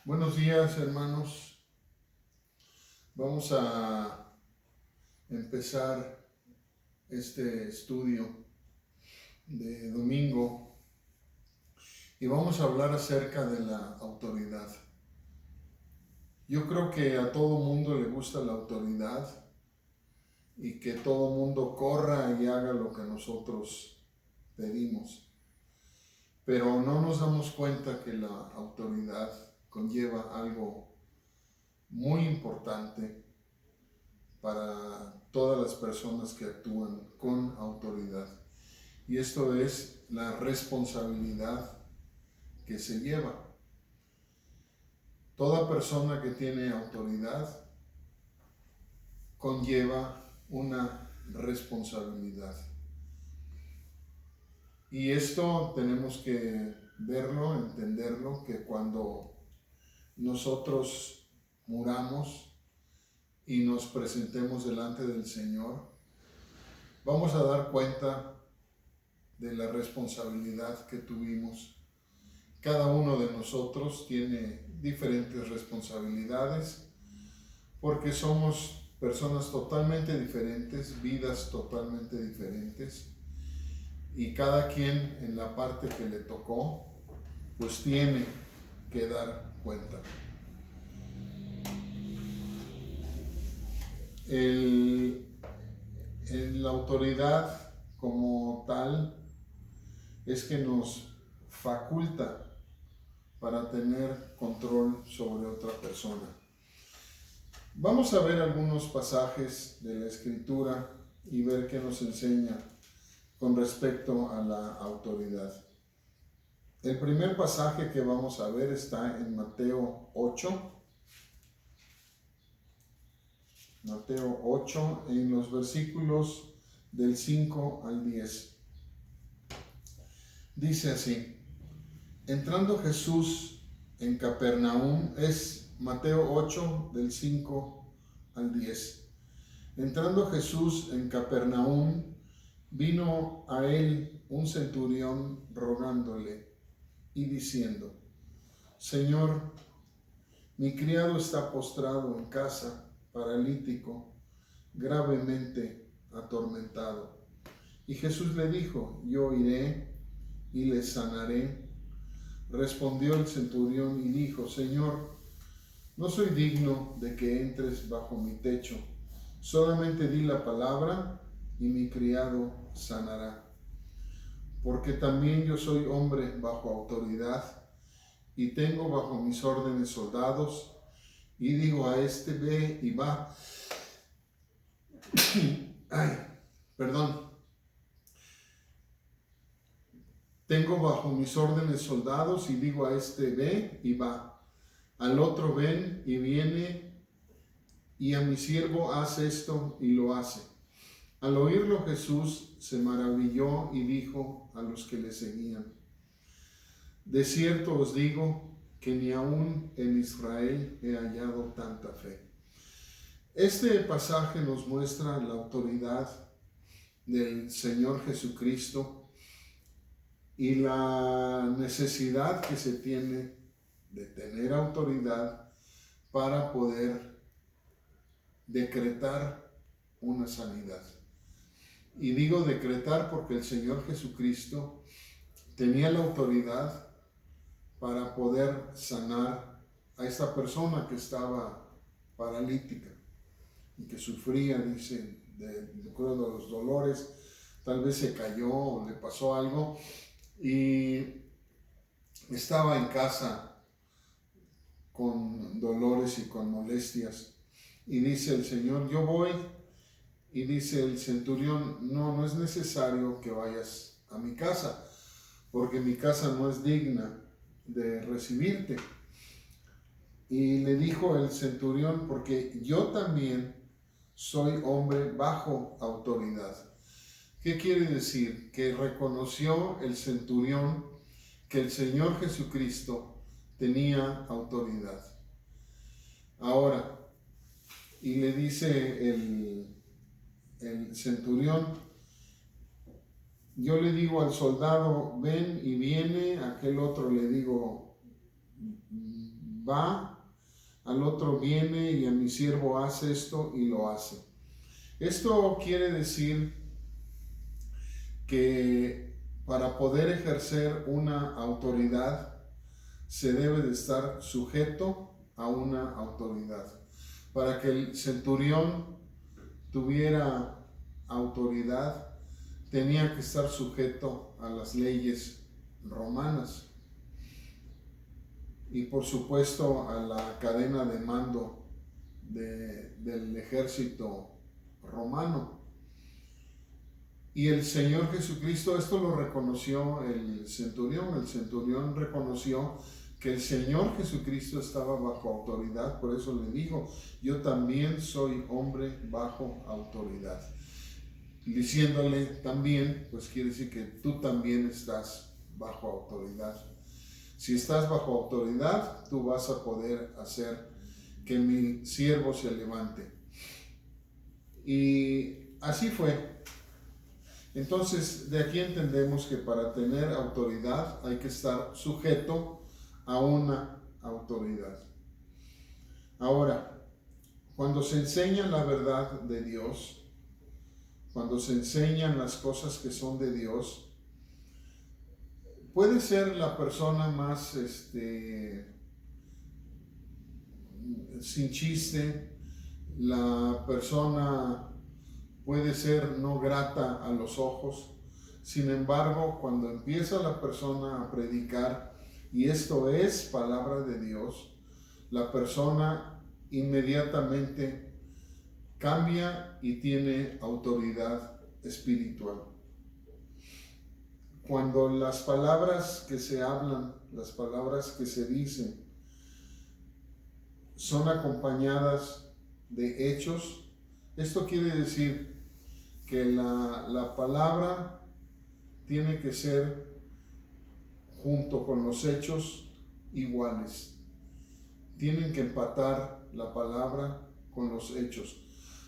Buenos días, hermanos. Vamos a empezar este estudio de domingo y vamos a hablar acerca de la autoridad. Yo creo que a todo mundo le gusta la autoridad y que todo mundo corra y haga lo que nosotros pedimos. Pero no nos damos cuenta que la autoridad conlleva algo muy importante para todas las personas que actúan con autoridad. Y esto es la responsabilidad que se lleva. Toda persona que tiene autoridad conlleva una responsabilidad. Y esto tenemos que verlo, entenderlo, que cuando nosotros muramos y nos presentemos delante del Señor, vamos a dar cuenta de la responsabilidad que tuvimos. Cada uno de nosotros tiene diferentes responsabilidades porque somos personas totalmente diferentes, vidas totalmente diferentes, y cada quien en la parte que le tocó pues tiene que dar cuenta. La autoridad como tal es que nos faculta para tener control sobre otra persona. Vamos a ver algunos pasajes de la Escritura y ver qué nos enseña con respecto a la autoridad. El primer pasaje que vamos a ver está en Mateo 8. Mateo 8, en los versículos del 5 al 10. Dice así: entrando Jesús en Capernaum, es Mateo 8 del 5 al 10. Entrando Jesús en Capernaum, vino a él un centurión rogándole y diciendo: Señor, mi criado está postrado en casa, paralítico, gravemente atormentado. Y Jesús le dijo: yo iré y le sanaré. Respondió el centurión y dijo: Señor, no soy digno de que entres bajo mi techo, solamente di la palabra y mi criado sanará. Porque también yo soy hombre bajo autoridad y tengo bajo mis órdenes soldados, y digo a este: ve y va. Tengo bajo mis órdenes soldados y digo a este: ve y va. Al otro: ven y viene, y a mi siervo: haz esto, y lo hace. Al oírlo Jesús se maravilló y dijo a los que le seguían: de cierto os digo que ni aun en Israel he hallado tanta fe. Este pasaje nos muestra la autoridad del Señor Jesucristo y la necesidad que se tiene de tener autoridad para poder decretar una sanidad. Y digo decretar porque el Señor Jesucristo tenía la autoridad para poder sanar a esta persona que estaba paralítica y que sufría, dice, de los dolores. Tal vez se cayó o le pasó algo y estaba en casa con dolores y con molestias. Y dice el Señor: yo voy. Y dice el centurión: no es necesario que vayas a mi casa, porque mi casa no es digna de recibirte. Y le dijo el centurión: porque yo también soy hombre bajo autoridad. ¿Qué quiere decir? Que reconoció el centurión que el Señor Jesucristo tenía autoridad. Ahora, y le dice el centurión: yo le digo al soldado: ven y viene. Aquel otro le digo: va, al otro viene y a mi siervo hace esto y lo hace. Esto quiere decir que para poder ejercer una autoridad se debe de estar sujeto a una autoridad. Para que el centurión tuviera autoridad, tenía que estar sujeto a las leyes romanas y por supuesto a la cadena de mando del ejército romano. Y el Señor Jesucristo, esto lo reconoció el centurión reconoció que el Señor Jesucristo estaba bajo autoridad, por eso le dijo, yo también soy hombre bajo autoridad. Diciéndole también, pues quiere decir que tú también estás bajo autoridad. Si estás bajo autoridad, tú vas a poder hacer que mi siervo se levante. Y así fue. Entonces, de aquí entendemos que para tener autoridad hay que estar sujeto a una autoridad. Ahora, cuando se enseña la verdad de Dios, cuando se enseñan las cosas que son de Dios, puede ser la persona más sin chiste, la persona puede ser no grata a los ojos. Sin embargo, cuando empieza la persona a predicar, y esto es palabra de Dios, la persona inmediatamente cambia y tiene autoridad espiritual. Cuando las palabras que se hablan, las palabras que se dicen, son acompañadas de hechos, esto quiere decir que la palabra tiene que ser junto con los hechos iguales. Tienen que empatar la palabra con los hechos,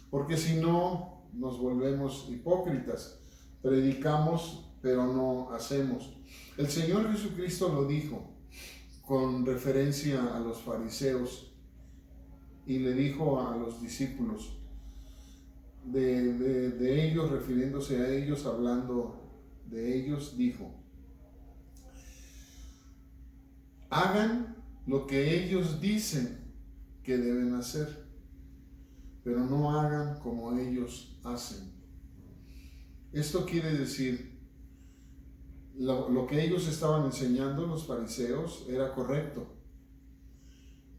porque si no nos volvemos hipócritas. Predicamos pero no hacemos. El Señor Jesucristo lo dijo con referencia a los fariseos y le dijo a los discípulos de ellos, refiriéndose a ellos, hablando de ellos, dijo: hagan lo que ellos dicen que deben hacer, pero no hagan como ellos hacen. Esto quiere decir, lo que ellos estaban enseñando, los fariseos, era correcto,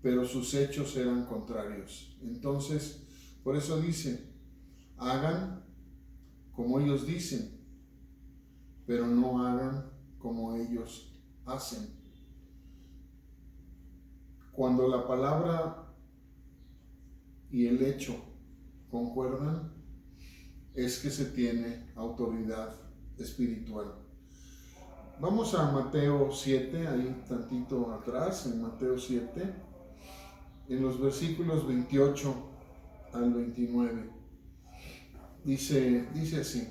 pero sus hechos eran contrarios. Entonces, por eso dice, hagan como ellos dicen, pero no hagan como ellos hacen. Cuando la palabra y el hecho concuerdan, es que se tiene autoridad espiritual. Vamos a Mateo 7, ahí tantito atrás, en Mateo 7, en los versículos 28 al 29. Dice así,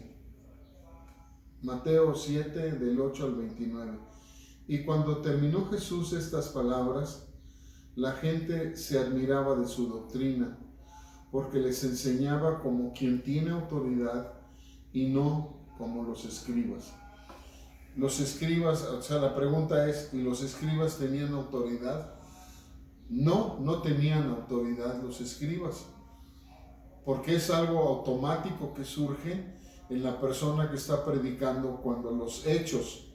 Mateo 7, del 8 al 29. Y cuando terminó Jesús estas palabras, la gente se admiraba de su doctrina, porque les enseñaba como quien tiene autoridad y no como los escribas. Los escribas, o sea, la pregunta es, ¿y los escribas tenían autoridad? No, no tenían autoridad los escribas, porque es algo automático que surge en la persona que está predicando. Cuando los hechos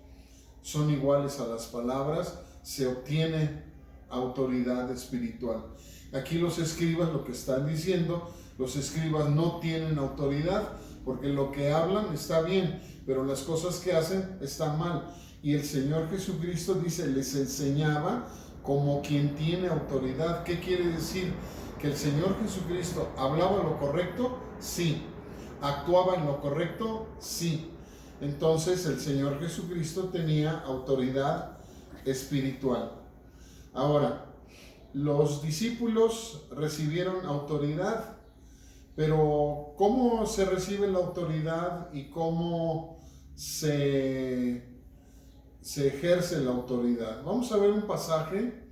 son iguales a las palabras, se obtiene autoridad espiritual. Aquí los escribas lo que están diciendo, los escribas no tienen autoridad, porque lo que hablan está bien, pero las cosas que hacen están mal. Y el Señor Jesucristo dice, les enseñaba como quien tiene autoridad. ¿Qué quiere decir? Que el Señor Jesucristo hablaba lo correcto, sí. Actuaba en lo correcto, sí. Entonces el Señor Jesucristo tenía autoridad espiritual. Ahora, los discípulos recibieron autoridad, pero ¿cómo se recibe la autoridad y cómo se ejerce la autoridad? Vamos a ver un pasaje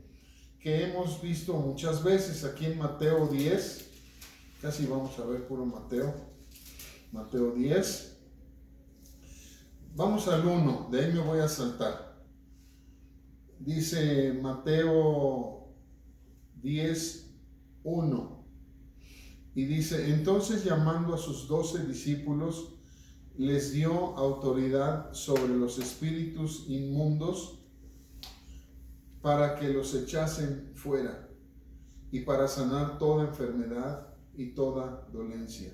que hemos visto muchas veces aquí en Mateo 10, casi vamos a ver puro Mateo 10. Vamos al 1, de ahí me voy a saltar. Dice Mateo 10, 1. Y dice, entonces llamando a sus 12 discípulos, les dio autoridad sobre los espíritus inmundos para que los echasen fuera y para sanar toda enfermedad y toda dolencia.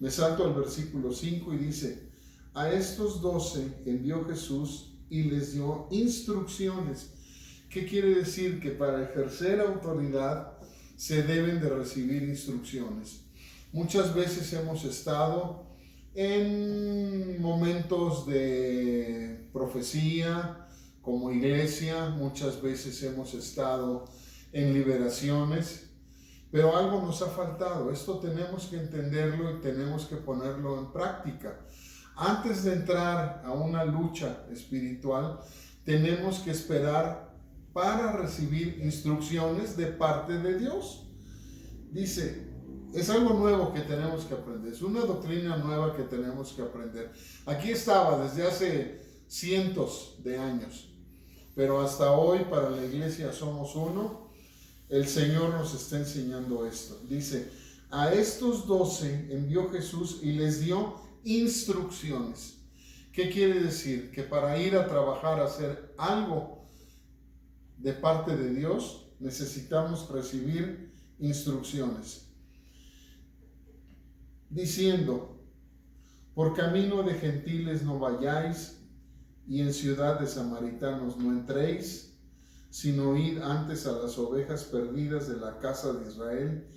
Me salto al versículo 5 y dice, a estos 12 envió Jesús y les dio instrucciones. ¿Qué quiere decir? Que para ejercer autoridad se deben de recibir instrucciones. Muchas veces hemos estado en momentos de profecía como iglesia, muchas veces hemos estado en liberaciones, pero algo nos ha faltado. Esto tenemos que entenderlo y tenemos que ponerlo en práctica. Antes de entrar a una lucha espiritual, tenemos que esperar para recibir instrucciones de parte de Dios. Dice, es algo nuevo que tenemos que aprender, es una doctrina nueva que tenemos que aprender. Aquí estaba desde hace cientos de años, pero hasta hoy para la iglesia Somos Uno, el Señor nos está enseñando esto. Dice, a estos 12 envió Jesús y les dio instrucciones. ¿Qué quiere decir? Que para ir a trabajar, a hacer algo de parte de Dios, necesitamos recibir instrucciones. Diciendo, por camino de gentiles no vayáis, y en ciudad de samaritanos no entréis, sino id antes a las ovejas perdidas de la casa de Israel,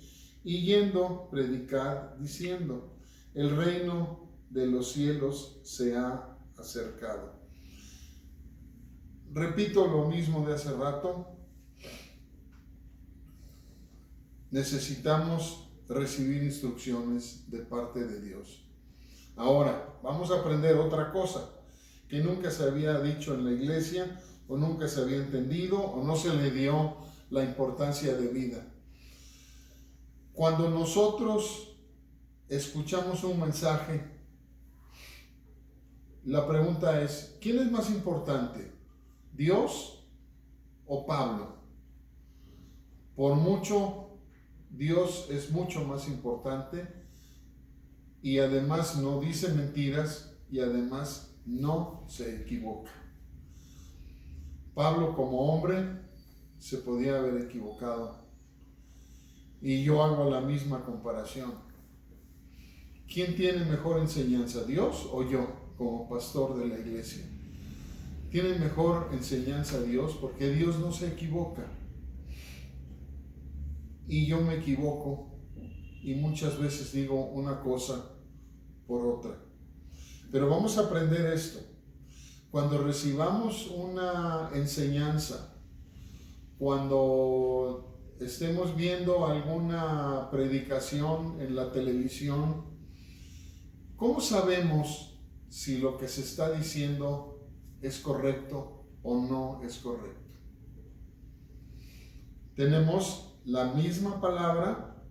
y yendo, predicad, diciendo, el reino de los cielos se ha acercado. Repito lo mismo de hace rato. Necesitamos recibir instrucciones de parte de Dios. Ahora, vamos a aprender otra cosa que nunca se había dicho en la iglesia, o nunca se había entendido, o no se le dio la importancia de vida. Cuando nosotros escuchamos un mensaje, la pregunta es, ¿quién es más importante? ¿Dios o Pablo? Por mucho, Dios es mucho más importante y además no dice mentiras y además no se equivoca. Pablo como hombre se podía haber equivocado y yo hago la misma comparación. ¿Quién tiene mejor enseñanza, Dios o yo como pastor de la iglesia? Tiene mejor enseñanza Dios porque Dios no se equivoca. Y yo me equivoco y muchas veces digo una cosa por otra. Pero vamos a aprender esto. Cuando recibamos una enseñanza, cuando estemos viendo alguna predicación en la televisión, ¿cómo sabemos si lo que se está diciendo es correcto o no es correcto? Tenemos la misma palabra.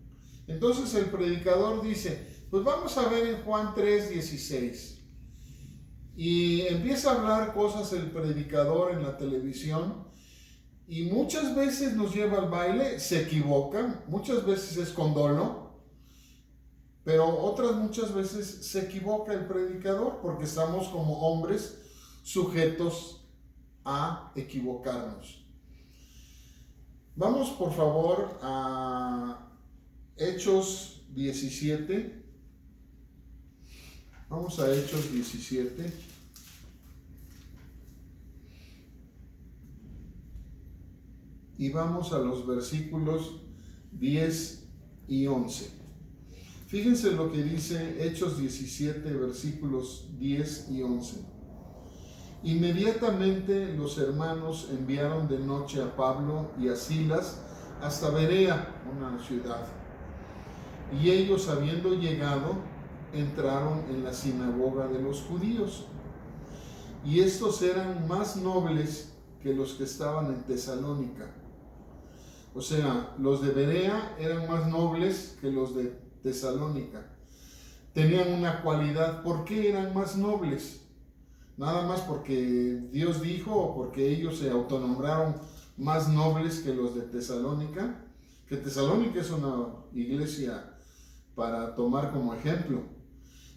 Entonces el predicador dice, pues vamos a ver en Juan 3:16. Y empieza a hablar cosas el predicador en la televisión y muchas veces nos lleva al baile, se equivoca, muchas veces es con dolo, pero otras muchas veces se equivoca el predicador porque estamos como hombres sujetos a equivocarnos. Vamos por favor a Hechos 17. Vamos a Hechos 17. Y vamos a los versículos 10 y 11. Fíjense lo que dice Hechos 17, versículos 10 y 11. Inmediatamente los hermanos enviaron de noche a Pablo y a Silas hasta Berea, una ciudad. Y ellos, habiendo llegado, entraron en la sinagoga de los judíos. Y estos eran más nobles que los que estaban en Tesalónica. O sea, los de Berea eran más nobles que los de Tesalónica. Tenían una cualidad. ¿Por qué eran más nobles? Nada más porque Dios dijo o porque ellos se autonombraron más nobles que los de Tesalónica. Que Tesalónica es una iglesia para tomar como ejemplo.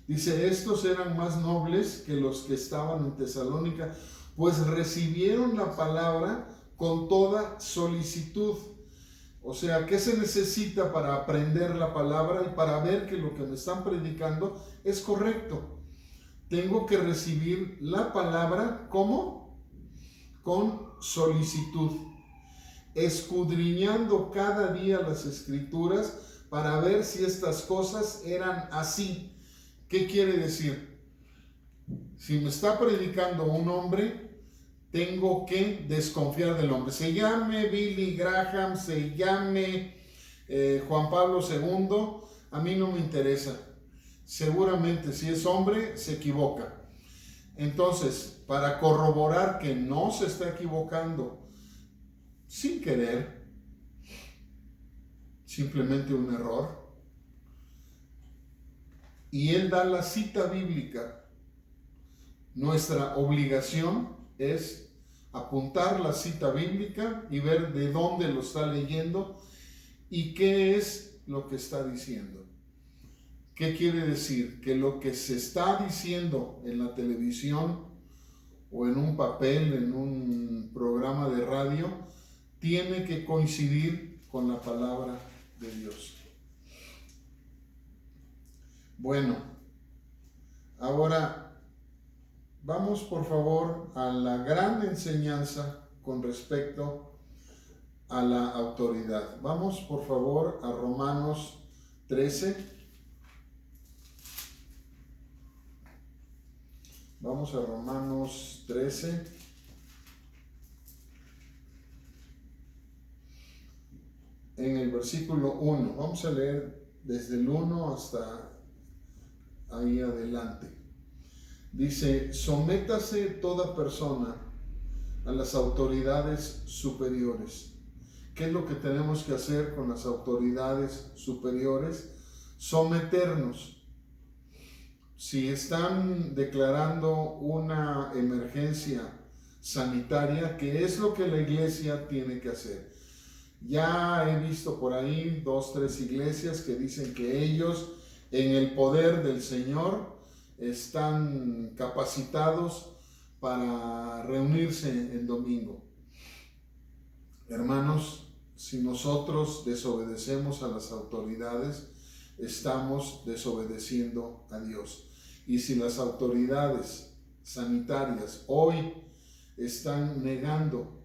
Dice, estos eran más nobles que los que estaban en Tesalónica, pues recibieron la palabra con toda solicitud. O sea, ¿qué se necesita para aprender la palabra y para ver que lo que me están predicando es correcto? Tengo que recibir la palabra, ¿cómo? Con solicitud, escudriñando cada día las escrituras para ver si estas cosas eran así. ¿Qué quiere decir? Si me está predicando un hombre, tengo que desconfiar del hombre. Se llame Billy Graham, se llame Juan Pablo II, a mí no me interesa. Seguramente si es hombre, se equivoca. Entonces, para corroborar que no se está equivocando, sin querer, simplemente un error, y él da la cita bíblica, nuestra obligación es apuntar la cita bíblica y ver de dónde lo está leyendo y qué es lo que está diciendo. ¿Qué quiere decir? Que lo que se está diciendo en la televisión o en un papel, en un programa de radio, tiene que coincidir con la palabra de Dios. Bueno, ahora vamos por favor a la gran enseñanza con respecto a la autoridad. Vamos por favor a Romanos 13. Vamos a Romanos 13. En el versículo 1. Vamos a leer desde el 1 hasta ahí adelante. Dice, sométase toda persona a las autoridades superiores. ¿Qué es lo que tenemos que hacer con las autoridades superiores? Someternos. Si están declarando una emergencia sanitaria, ¿qué es lo que la iglesia tiene que hacer? Ya he visto por ahí 2, 3 iglesias que dicen que ellos, en el poder del Señor, están capacitados para reunirse en domingo. Hermanos, si nosotros desobedecemos a las autoridades, estamos desobedeciendo a Dios. Y si las autoridades sanitarias hoy están negando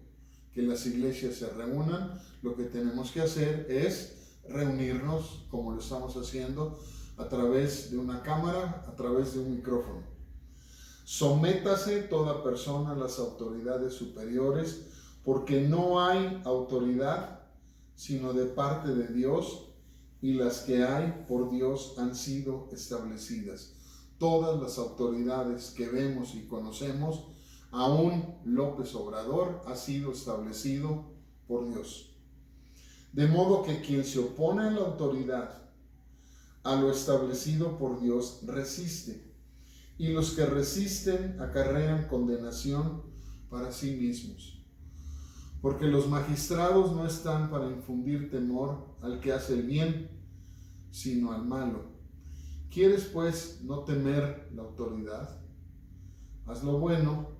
que las iglesias se reúnan, lo que tenemos que hacer es reunirnos como lo estamos haciendo a través de una cámara, a través de un micrófono. Sométase toda persona a las autoridades superiores, porque no hay autoridad sino de parte de Dios, y las que hay por Dios han sido establecidas. Todas las autoridades que vemos y conocemos, aún López Obrador, ha sido establecido por Dios. De modo que quien se opone a la autoridad, a lo establecido por Dios, resiste, y los que resisten acarrean condenación para sí mismos. Porque los magistrados no están para infundir temor al que hace el bien, sino al malo. ¿Quieres pues no temer la autoridad? Haz lo bueno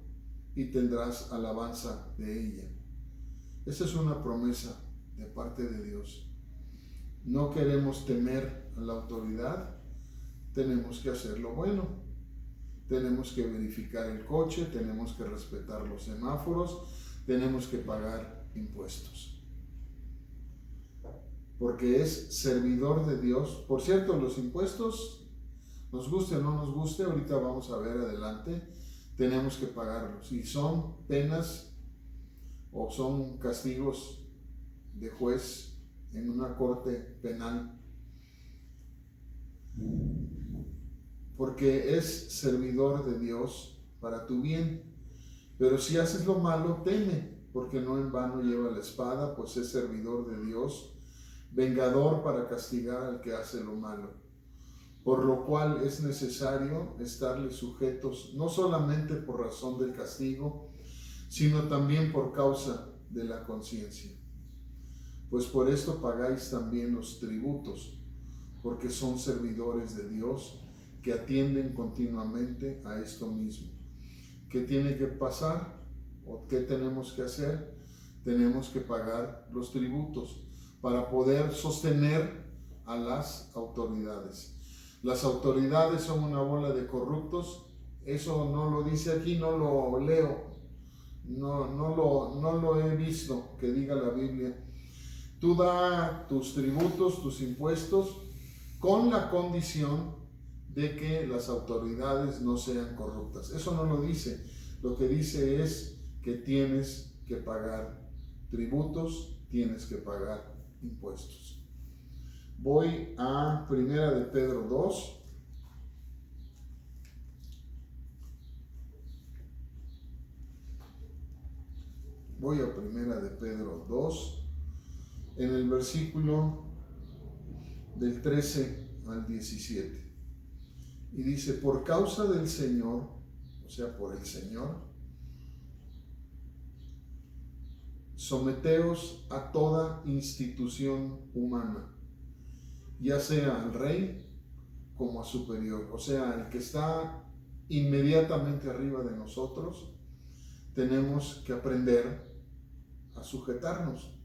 y tendrás alabanza de ella. Esa es una promesa de parte de Dios. No queremos temer a la autoridad, tenemos que hacer lo bueno. Tenemos que verificar el coche, tenemos que respetar los semáforos, tenemos que pagar impuestos. Porque es servidor de Dios. Por cierto, los impuestos, nos guste o no nos guste, ahorita vamos a ver adelante, tenemos que pagarlos. Y son penas o son castigos de juez en una corte penal. Porque es servidor de Dios para tu bien. Pero si haces lo malo, teme, porque no en vano lleva la espada, pues es servidor de Dios, vengador para castigar al que hace lo malo. Por lo cual es necesario estarle sujetos, no solamente por razón del castigo, sino también por causa de la conciencia. Pues por esto pagáis también los tributos, porque son servidores de Dios que atienden continuamente a esto mismo. ¿Qué tiene que pasar? ¿O qué tenemos que hacer? Tenemos que pagar los tributos para poder sostener a las autoridades. Las autoridades son una bola de corruptos. Eso no lo dice aquí, no lo leo, no lo he visto que diga la Biblia. Tú da tus tributos, tus impuestos, con la condición de que las autoridades no sean corruptas. Eso no lo dice. Lo que dice es que tienes que pagar tributos, tienes que pagar impuestos. Voy a Primera de Pedro 2. Voy a Primera de Pedro 2, en el versículo del 13 al 17. Y dice, por causa del Señor, o sea, por el Señor, someteos a toda institución humana, ya sea al rey como a superior, o sea, el que está inmediatamente arriba de nosotros. Tenemos que aprender a sujetarnos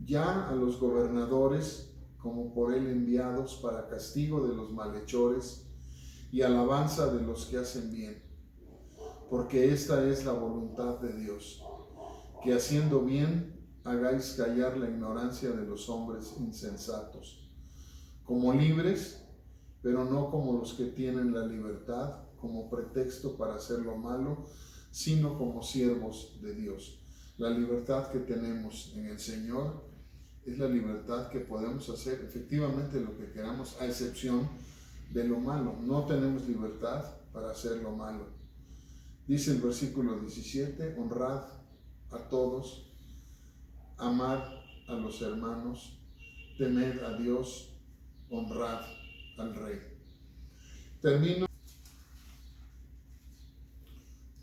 ya a los gobernadores como por él enviados para castigo de los malhechores y alabanza de los que hacen bien, porque esta es la voluntad de Dios, que haciendo bien hagáis callar la ignorancia de los hombres insensatos, como libres, pero no como los que tienen la libertad como pretexto para hacer lo malo, sino como siervos de Dios. La libertad que tenemos en el Señor es la libertad que podemos hacer efectivamente lo que queramos, a excepción de lo malo. No tenemos libertad para hacer lo malo. Dice el versículo 17, honrad a todos, amad a los hermanos, temed a Dios, honrad al Rey. Termino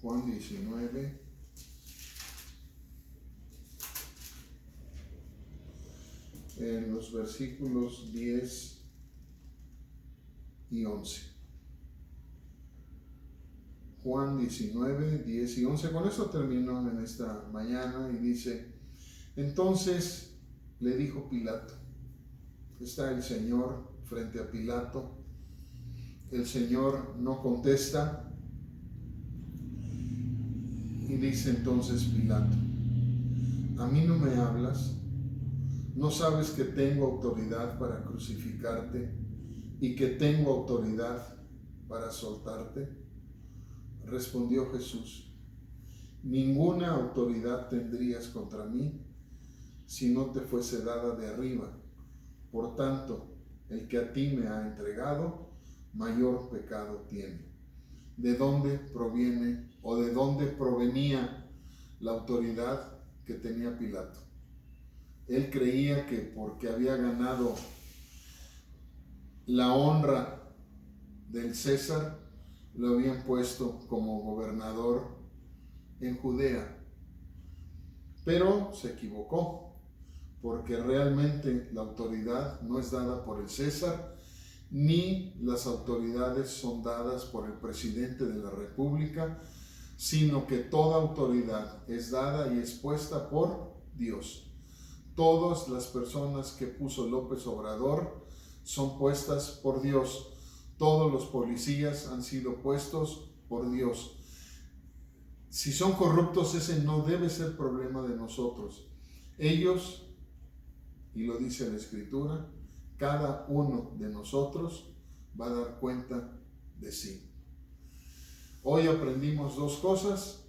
Juan 19, en los versículos 10 y 11. Juan 19, 10 y 11. Con eso terminó en esta mañana y dice, entonces le dijo Pilato, está el Señor frente a Pilato, el Señor no contesta y dice entonces Pilato, ¿a mí no me hablas? ¿No sabes que tengo autoridad para crucificarte y que tengo autoridad para soltarte? Respondió Jesús, ninguna autoridad tendrías contra mí si no te fuese dada de arriba. Por tanto, el que a ti me ha entregado, mayor pecado tiene. ¿De dónde proviene o de dónde provenía la autoridad que tenía Pilato? Él creía que porque había ganado la honra del César, lo habían puesto como gobernador en Judea. Pero se equivocó, porque realmente la autoridad no es dada por el César, ni las autoridades son dadas por el presidente de la República, sino que toda autoridad es dada y expuesta por Dios. Todas las personas que puso López Obrador son puestas por Dios. Todos los policías han sido puestos por Dios. Si son corruptos, ese no debe ser problema de nosotros. Ellos, y lo dice la Escritura, cada uno de nosotros va a dar cuenta de sí. Hoy aprendimos dos cosas.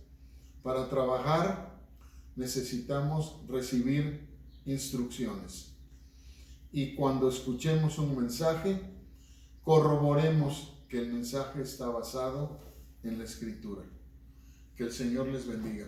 Para trabajar necesitamos recibir instrucciones. Y cuando escuchemos un mensaje, corroboremos que el mensaje está basado en la Escritura. Que el Señor les bendiga.